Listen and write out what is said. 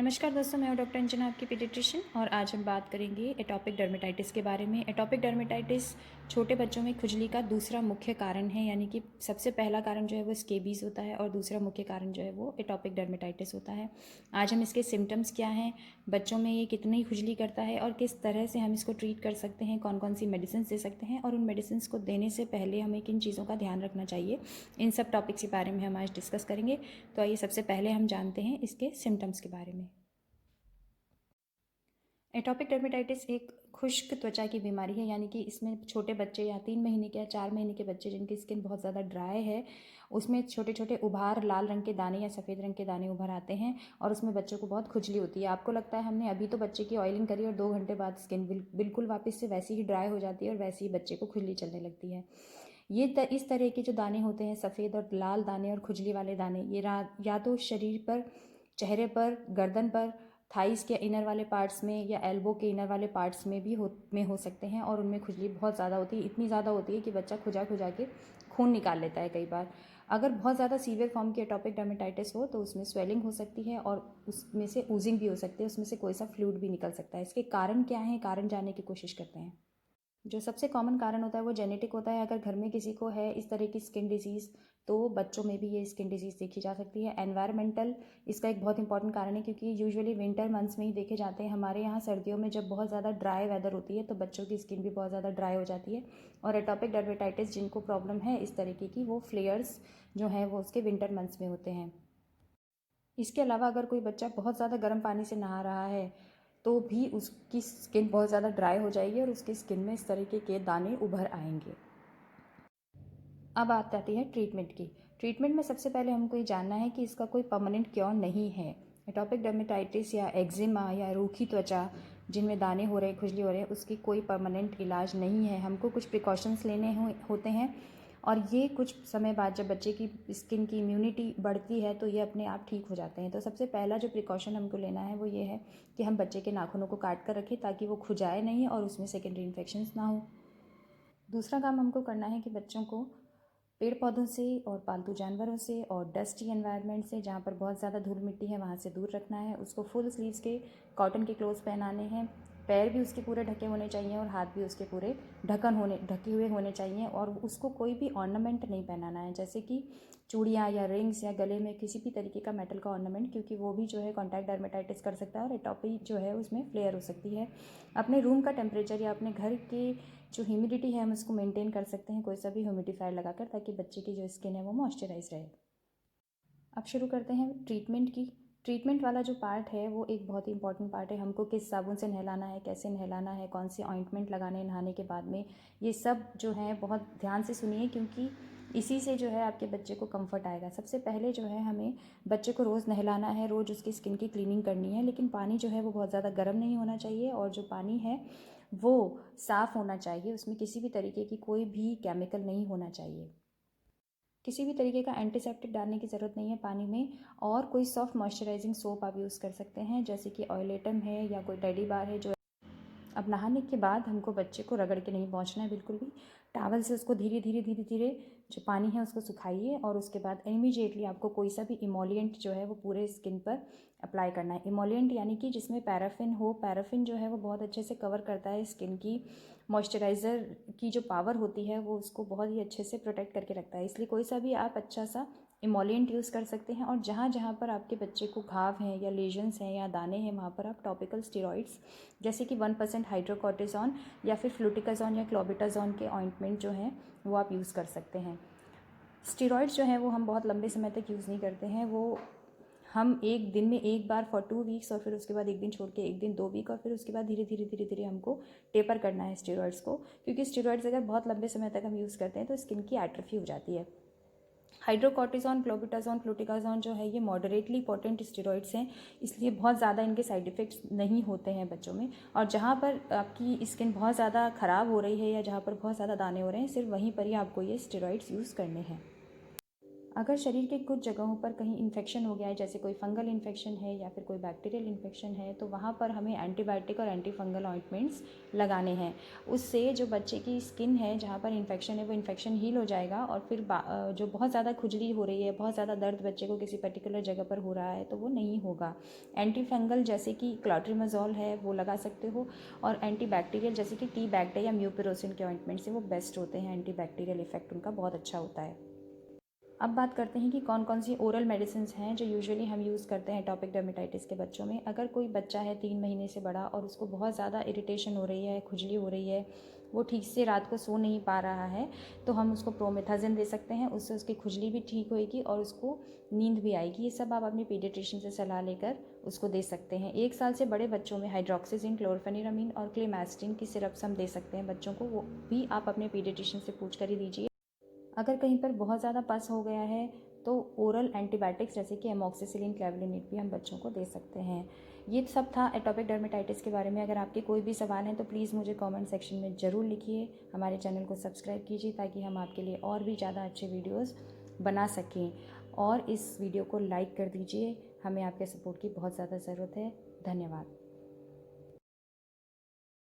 नमस्कार दोस्तों, मैं हूं डॉक्टर अंजना, आपकी पीडियाट्रिशियन। और आज हम बात करेंगे एटॉपिक डर्मेटाइटिस के बारे में। एटॉपिक डर्मेटाइटिस छोटे बच्चों में खुजली का दूसरा मुख्य कारण है, यानी कि सबसे पहला कारण जो है वो स्केबीज़ होता है और दूसरा मुख्य कारण जो है वो एटॉपिक डर्मेटाइटिस होता है। आज हम इसके सिम्टम्स क्या हैं, बच्चों में ये कितनी खुजली करता है और किस तरह से हम इसको ट्रीट कर सकते हैं, कौन कौन सी मेडिसिन दे सकते हैं और उन मेडिसिन को देने से पहले हमें किन चीज़ों का ध्यान रखना चाहिए, इन सब टॉपिक्स के बारे में हम आज डिस्कस करेंगे। तो आइए सबसे पहले हम जानते हैं इसके सिम्टम्स के बारे में। एटॉपिक डर्मेटाइटिस एक खुश्क त्वचा की बीमारी है, यानी कि इसमें छोटे बच्चे या 3 महीने के या 4 महीने के बच्चे जिनकी स्किन बहुत ज़्यादा ड्राई है, उसमें छोटे छोटे उभार, लाल रंग के दाने या सफ़ेद रंग के दाने उभर आते हैं और उसमें बच्चों को बहुत खुजली होती है। आपको लगता है हमने अभी तो बच्चे की ऑयलिंग करी और 2 घंटे बाद स्किन बिल्कुल वापस से वैसी ही ड्राई हो जाती है और वैसे ही बच्चे को खुजली चलने लगती है। इस तरह के जो दाने होते हैं, सफ़ेद और लाल दाने और खुजली वाले दाने, ये या तो शरीर पर, चेहरे पर, गर्दन पर, थाइस के इनर वाले पार्ट्स में या एल्बो के इनर वाले पार्ट्स में भी हो सकते हैं और उनमें खुजली बहुत ज़्यादा होती है। इतनी ज़्यादा होती है कि बच्चा खुजा खुजा के खून निकाल लेता है कई बार। अगर बहुत ज़्यादा सीवियर फॉर्म की एटॉपिक डर्मेटाइटिस हो तो उसमें स्वेलिंग हो सकती है और उसमें से ऊजिंग भी हो सकती है, उसमें से कोई सा फ्लूइड भी निकल सकता है। इसके कारण क्या हैं, कारण जानने की कोशिश करते हैं। जो सबसे कॉमन कारण होता है वो जेनेटिक होता है। अगर घर में किसी को है इस तरह की स्किन डिजीज़, तो बच्चों में भी ये स्किन डिजीज़ देखी जा सकती है। एनवायरमेंटल इसका एक बहुत इंपॉर्टेंट कारण है, क्योंकि यूजुअली विंटर मंथ्स में ही देखे जाते हैं। हमारे यहाँ सर्दियों में जब बहुत ज़्यादा ड्राई वेदर होती है तो बच्चों की स्किन भी बहुत ज़्यादा ड्राई हो जाती है। और एटॉपिक डर्मेटाइटिस जिनको प्रॉब्लम है इस तरीके की, वो फ्लेयर्स जो हैं वो उसके विंटर मंथ्स में होते हैं। इसके अलावा अगर कोई बच्चा बहुत ज़्यादा गर्म पानी से नहा रहा है तो भी उसकी स्किन बहुत ज़्यादा ड्राई हो जाएगी और उसकी स्किन में इस तरीके के दाने उभर आएंगे। अब बात आती है ट्रीटमेंट की। ट्रीटमेंट में सबसे पहले हमको ये जानना है कि इसका कोई परमानेंट क्योर नहीं है। एटॉपिक डर्मेटाइटिस या एक्जिमा या रूखी त्वचा जिनमें दाने हो रहे, खुजली हो रहे हैं, उसकी कोई परमानेंट इलाज नहीं है। हमको कुछ प्रिकॉशंस लेने होते हैं और ये कुछ समय बाद जब बच्चे की स्किन की इम्यूनिटी बढ़ती है तो ये अपने आप ठीक हो जाते हैं। तो सबसे पहला जो प्रिकॉशन हमको लेना है वो ये है कि हम बच्चे के नाखूनों को काट कर रखें ताकि वो खुजाए नहीं और उसमें सेकेंडरी इन्फेक्शंस ना हो। दूसरा काम हमको करना है कि बच्चों को पेड़ पौधों से और पालतू जानवरों से और डस्टी एनवायरनमेंट से, जहाँ पर बहुत ज़्यादा धूल मिट्टी है, वहाँ से दूर रखना है। उसको फुल स्लीव्स के कॉटन के क्लोथ्स पहनाने हैं। पैर भी उसके पूरे ढके होने चाहिए और हाथ भी उसके पूरे ढके हुए होने चाहिए और उसको कोई भी ऑर्नामेंट नहीं पहनाना है, जैसे कि चूड़ियाँ या रिंग्स या गले में किसी भी तरीके का मेटल का ऑर्नामेंट, क्योंकि वो भी जो है कॉन्टैक्ट डर्मेटाइटिस कर सकता है और एटॉपी जो है उसमें फ्लेयर हो सकती है। अपने रूम का टेम्परेचर या अपने घर के जो ह्यूमिडिटी है हम उसको मेंटेन कर सकते हैं कोई सा भी ह्यूमिडिफायर लगाकर, ताकि बच्चे की जो स्किन है वो मॉइस्चराइज रहे। अब शुरू करते हैं ट्रीटमेंट की। ट्रीटमेंट वाला जो पार्ट है वो एक बहुत ही इंपॉर्टेंट पार्ट है। हमको किस साबुन से नहलाना है, कैसे नहलाना है, कौन से ऑइंटमेंट लगाने हैं नहाने के बाद में, ये सब जो है बहुत ध्यान से सुनिए, क्योंकि इसी से जो है आपके बच्चे को कंफर्ट आएगा। सबसे पहले जो है हमें बच्चे को रोज़ नहलाना है, रोज़ उसकी स्किन की क्लीनिंग करनी है, लेकिन पानी जो है वो बहुत ज़्यादा गर्म नहीं होना चाहिए और जो पानी है वो साफ़ होना चाहिए। उसमें किसी भी तरीके की कोई भी केमिकल नहीं होना चाहिए। किसी भी तरीके का एंटीसेप्टिक डालने की ज़रूरत नहीं है पानी में। और कोई सॉफ्ट मॉइस्चराइजिंग सोप आप यूज़ कर सकते हैं, जैसे कि ऑयलेटम है या कोई टेडी बार है। जो अब नहाने के बाद हमको बच्चे को रगड़ के नहीं पहुँचना है बिल्कुल भी। टॉवल से उसको धीरे धीरे धीरे धीरे जो पानी है उसको सुखाइए और उसके बाद इमीडिएटली आपको कोई सा भी इमोलिएंट जो है वो पूरे स्किन पर अप्लाई करना है। इमोलिएंट यानी कि जिसमें पैराफिन हो। पैराफिन जो है वो बहुत अच्छे से कवर करता है स्किन की, मॉइस्चराइज़र की जो पावर होती है वो उसको बहुत ही अच्छे से प्रोटेक्ट करके रखता है। इसलिए कोई सा भी आप अच्छा सा इमोलिएंट यूज़ कर सकते हैं। और जहाँ जहाँ पर आपके बच्चे को घाव हैं या लेजन्स हैं या दाने हैं, वहाँ पर आप टॉपिकल स्टेरॉइड्स जैसे कि 1% हाइड्रोकॉर्टिसोन या फिर फ्लूटिकाजोन या क्लोबिटाजोन के ऑइंटमेंट जो हैं वो आप यूज़ कर सकते हैं। स्टेरॉइड्स जो हैं वो हम बहुत लंबे समय तक यूज़ नहीं करते हैं। वो हम एक दिन में एक बार फॉर 2 वीक्स और फिर उसके बाद एक दिन छोड़ के एक दिन 2 वीक और फिर उसके बाद धीरे धीरे धीरे धीरे हमको टेपर करना है स्टेरॉइड्स को, क्योंकि स्टेरॉइड्स अगर बहुत लंबे समय तक हम यूज़ करते हैं तो स्किन की एट्रोफी हो जाती है। हाइड्रोकॉर्टिसोन, क्लोबिटाजोन, फ्लूटिकाजोन जो है ये मॉडरेटली पोटेंट स्टेरॉइड्स हैं, इसलिए बहुत ज़्यादा इनके साइड इफ़ेक्ट्स नहीं होते हैं बच्चों में। और जहाँ पर आपकी स्किन बहुत ज़्यादा ख़राब हो रही है या जहाँ पर बहुत ज़्यादा दाने हो रहे हैं, सिर्फ वहीं पर ही आपको ये स्टेरॉइड्स यूज़ करने हैं। अगर शरीर के कुछ जगहों पर कहीं इन्फेक्शन हो गया है, जैसे कोई फंगल इन्फेक्शन है या फिर कोई बैक्टीरियल इन्फेक्शन है, तो वहाँ पर हमें एंटीबायोटिक और एंटी फंगल ऑइंटमेंट्स लगाने हैं। उससे जो बच्चे की स्किन है जहाँ पर इन्फेक्शन है वो इन्फेक्शन हील हो जाएगा, और फिर जो बहुत ज़्यादा खुजली हो रही है, बहुत ज़्यादा दर्द बच्चे को किसी पर्टिकुलर जगह पर हो रहा है, तो वो नहीं होगा। एंटी फंगल जैसे कि क्लॉट्रिमज़ोल है वो लगा सकते हो, और एंटी बैक्टीरियल जैसे कि टी बैक्टे या म्यूपिरोसिन के ऑइंटमेंट से वो बेस्ट होते हैं, एंटी बैक्टीरियल इफेक्ट उनका बहुत अच्छा होता है। अब बात करते हैं कि कौन कौन सी ओरल मेडिसिन हैं जो यूजुअली हम यूज़ करते हैं एटॉपिक डर्मेटाइटिस के बच्चों में। अगर कोई बच्चा है 3 महीने से बड़ा और उसको बहुत ज़्यादा इरिटेशन हो रही है, खुजली हो रही है, वो ठीक से रात को सो नहीं पा रहा है, तो हम उसको प्रोमेथाजिन दे सकते हैं। उससे उसकी खुजली भी ठीक होएगी और उसको नींद भी आएगी। ये सब आप अपने पीडियाट्रिशियन से सलाह लेकर उसको दे सकते हैं। 1 साल से बड़े बच्चों में हाइड्रोक्सीजिन, क्लोरफेनिरामिन और क्लेमास्टिन की सिरप्स हम दे सकते हैं बच्चों को, वो भी आप अपने पीडियाट्रिशियन से पूछ कर ही दीजिए। अगर कहीं पर बहुत ज़्यादा पस हो गया है तो ओरल एंटीबायोटिक्स जैसे कि एमॉक्सिसिलिन, क्लेवलिनेट भी हम बच्चों को दे सकते हैं। ये सब था एटॉपिक डर्मेटाइटिस के बारे में। अगर आपके कोई भी सवाल हैं तो प्लीज़ मुझे कमेंट सेक्शन में ज़रूर लिखिए। हमारे चैनल को सब्सक्राइब कीजिए ताकि हम आपके लिए और भी ज़्यादा अच्छे वीडियोज़ बना सकें, और इस वीडियो को लाइक कर दीजिए। हमें आपके सपोर्ट की बहुत ज़्यादा ज़रूरत है। धन्यवाद।